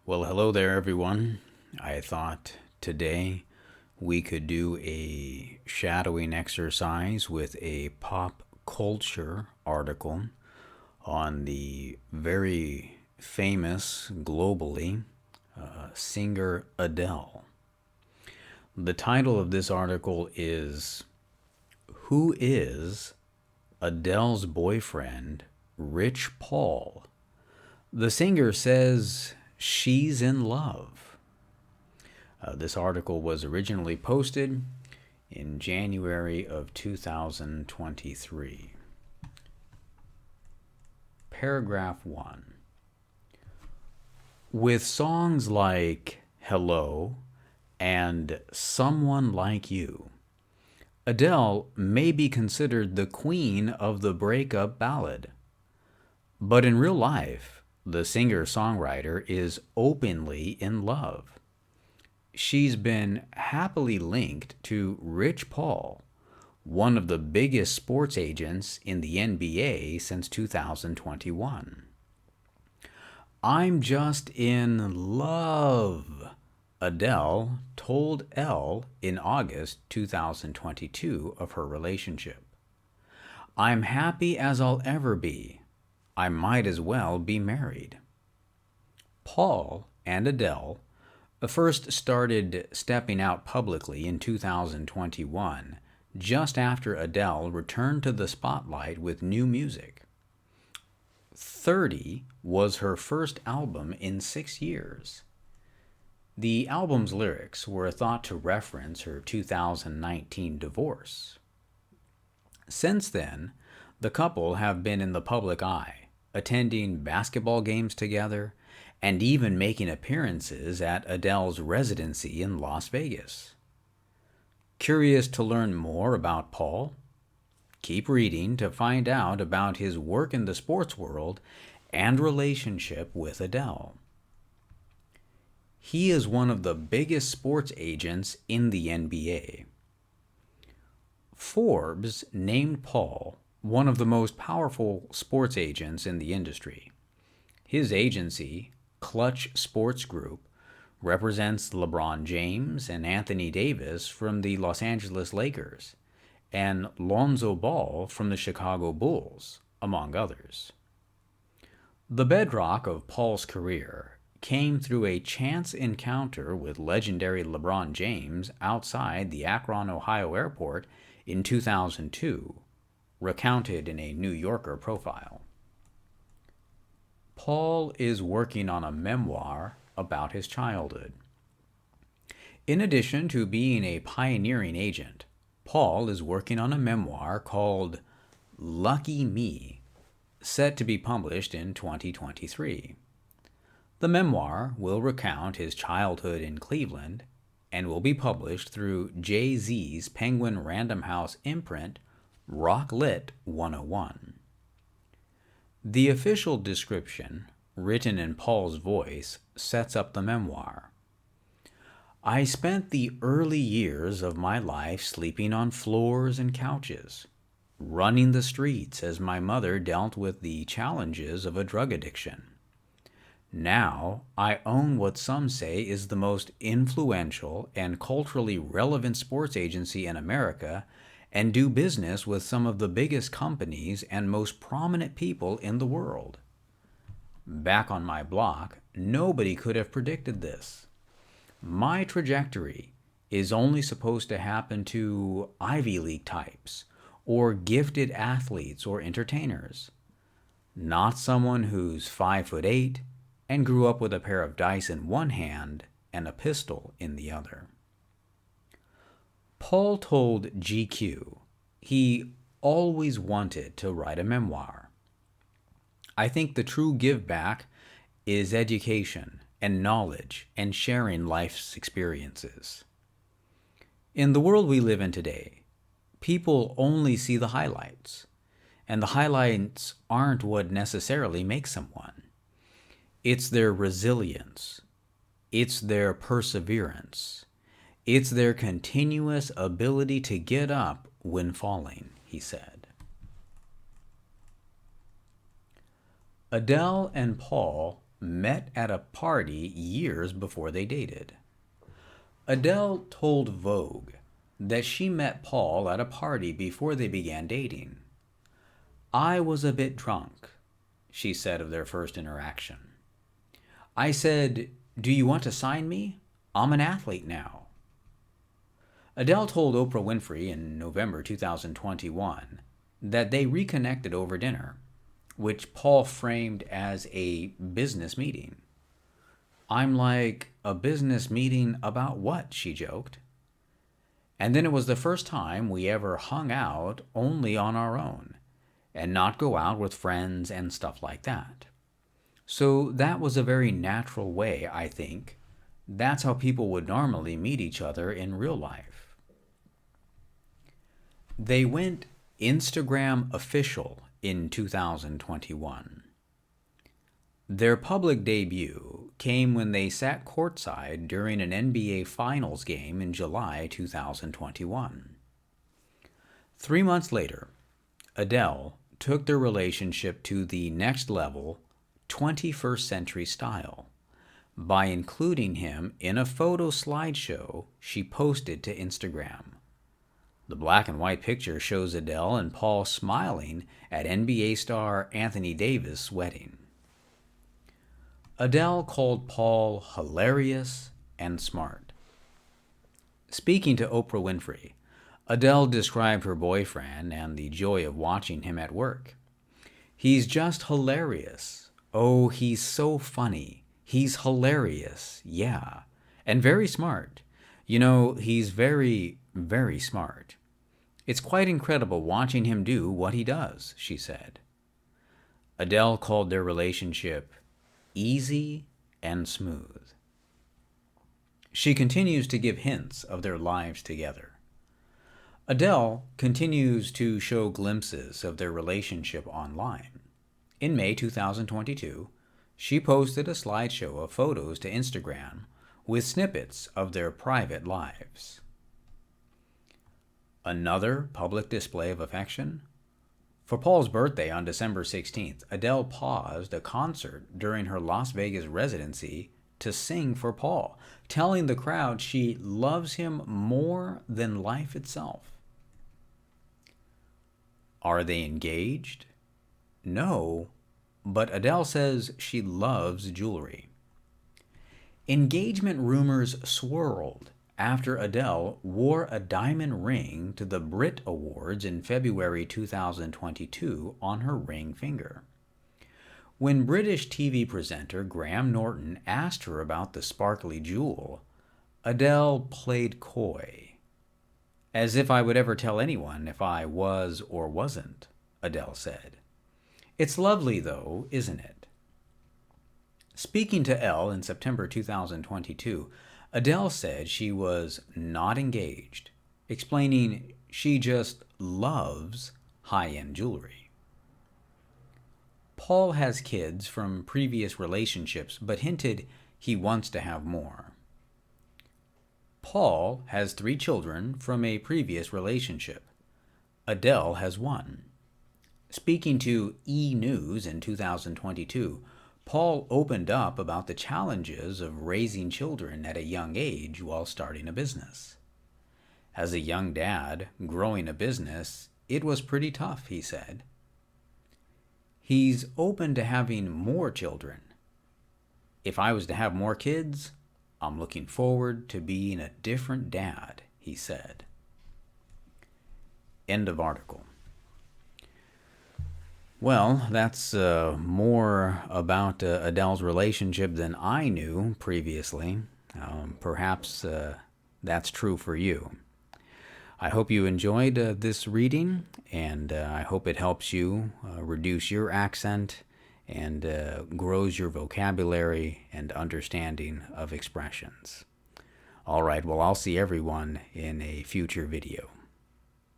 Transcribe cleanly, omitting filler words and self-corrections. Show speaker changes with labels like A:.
A: Well, hello there, everyone. I thought today we could do a shadowing exercise with a pop culture article on the very famous globally singer Adele. The title of this article is Who is Adele's Boyfriend, Rich Paul? The singer says she's in love. This article was originally posted in January of 2023. Paragraph 1. With songs like Hello and Someone Like You, Adele may be considered the queen of the breakup ballad. But in real life, the singer-songwriter is openly in love. She's been happily linked to Rich Paul, one of the biggest sports agents in the NBA since 2021. I'm just in love, Adele told Elle in August 2022 of her relationship. I'm happy as I'll ever be. I might as well be married. Paul and Adele first started stepping out publicly in 2021, just after Adele returned to the spotlight with new music. 30 was her first album in 6 years. The album's lyrics were thought to reference her 2019 divorce. Since then, the couple have been in the public eye, attending basketball games together, and even making appearances at Adele's residency in Las Vegas. Curious to learn more about Paul? Keep reading to find out about his work in the sports world and relationship with Adele. He is one of the biggest sports agents in the NBA. Forbes named Paul one of the most powerful sports agents in the industry. His agency, Clutch Sports Group, represents LeBron James and Anthony Davis from the Los Angeles Lakers, and Lonzo Ball from the Chicago Bulls, among others. The bedrock of Paul's career came through a chance encounter with legendary LeBron James outside the Akron, Ohio airport in 2002, recounted in a New Yorker profile. Paul is working on a memoir about his childhood. In addition to being a pioneering agent, Paul is working on a memoir called Lucky Me, set to be published in 2023. The memoir will recount his childhood in Cleveland and will be published through Jay-Z's Penguin Random House imprint, Rocklit 101. The official description, written in Paul's voice, sets up the memoir. I spent the early years of my life sleeping on floors and couches, running the streets as my mother dealt with the challenges of a drug addiction. Now, I own what some say is the most influential and culturally relevant sports agency in America and do business with some of the biggest companies and most prominent people in the world. Back on my block, nobody could have predicted this. My trajectory is only supposed to happen to Ivy League types or gifted athletes or entertainers, not someone who's 5'8" and grew up with a pair of dice in one hand and a pistol in the other. Paul told GQ he always wanted to write a memoir. I think the true give back is education and knowledge and sharing life's experiences. In the world we live in today, people only see the highlights, and the highlights aren't what necessarily makes someone. It's their resilience. It's their perseverance. It's their continuous ability to get up when falling, he said. Adele and Paul met at a party years before they dated. Adele told Vogue that she met Paul at a party before they began dating. "I was a bit drunk," she said of their first interaction. "I said, 'Do you want to sign me? I'm an athlete now.'" Adele told Oprah Winfrey in November 2021 that they reconnected over dinner, which Paul framed as a business meeting. "I'm like, a business meeting about what?" she joked. "And then it was the first time we ever hung out only on our own, and not go out with friends and stuff like that. So that was a very natural way, I think. That's how people would normally meet each other in real life." They went Instagram official in 2021. Their public debut came when they sat courtside during an NBA Finals game in July 2021. 3 months later, Adele took their relationship to the next level, 21st century style, by including him in a photo slideshow she posted to Instagram. The black and white picture shows Adele and Paul smiling at NBA star Anthony Davis' wedding. Adele called Paul hilarious and smart. Speaking to Oprah Winfrey, Adele described her boyfriend and the joy of watching him at work. "He's just hilarious. Oh, he's so funny. He's hilarious, yeah. And very smart. You know, he's very, very smart. It's quite incredible watching him do what he does," she said. Adele called their relationship easy and smooth. She continues to give hints of their lives together. Adele continues to show glimpses of their relationship online. In May 2022, she posted a slideshow of photos to Instagram with snippets of their private lives. Another public display of affection? For Paul's birthday on December 16th, Adele paused a concert during her Las Vegas residency to sing for Paul, telling the crowd she loves him more than life itself. Are they engaged? No, but Adele says she loves jewelry. Engagement rumors swirled after Adele wore a diamond ring to the Brit Awards in February 2022 on her ring finger. When British TV presenter Graham Norton asked her about the sparkly jewel, Adele played coy. "As if I would ever tell anyone if I was or wasn't," Adele said. "It's lovely though, isn't it?" Speaking to Elle in September 2022, Adele said she was not engaged, explaining she just loves high-end jewelry. Paul has kids from previous relationships, but hinted he wants to have more. Paul has 3 children from a previous relationship. Adele has 1. Speaking to E! News in 2022, Paul opened up about the challenges of raising children at a young age while starting a business. As a young dad growing a business, it was pretty tough, he said. He's open to having more children. "If I was to have more kids, I'm looking forward to being a different dad," he said. End of article. Well, that's more about Adele's relationship than I knew previously. Perhaps that's true for you. I hope you enjoyed this reading, and I hope it helps you reduce your accent and grows your vocabulary and understanding of expressions. All right, well, I'll see everyone in a future video.